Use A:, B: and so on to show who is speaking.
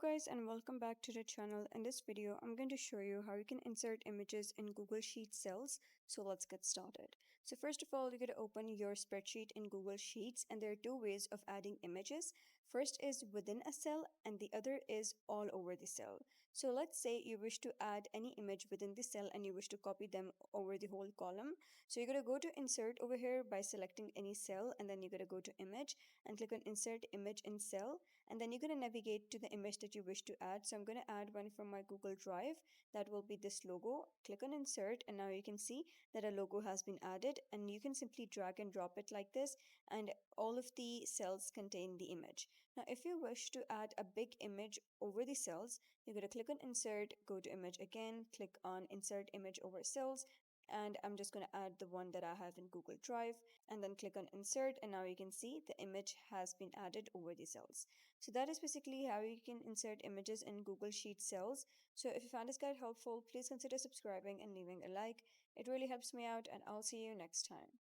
A: guys, and welcome back to the channel. In this video, I'm going to show you how you can insert images in Google Sheet cells. So let's get started. So first of all, you're going to open your spreadsheet in Google Sheets, and there are two ways of adding images. First is within a cell and the other is all over the cell. So let's say you wish to add any image within the cell and you wish to copy them over the whole column. So you're going to go to insert over here by selecting any cell, and then you're going to go to image and click on insert image in cell, and then you're going to navigate to the image that you wish to add. So I'm going to add one from my Google Drive. That will be this logo. Click on insert, and now you can see that a logo has been added, and you can simply drag and drop it like this, and all of the cells contain the image. Now if you wish to add a big image over the cells, you're going to click on insert, go to image again, click on insert image over cells, and I'm just going to add the one that I have in Google Drive, and then click on insert, and now you can see the image has been added over the cells. So that is basically how you can insert images in Google Sheet cells. So if you found this guide helpful, please consider subscribing and leaving a like. It really helps me out, and I'll see you next time.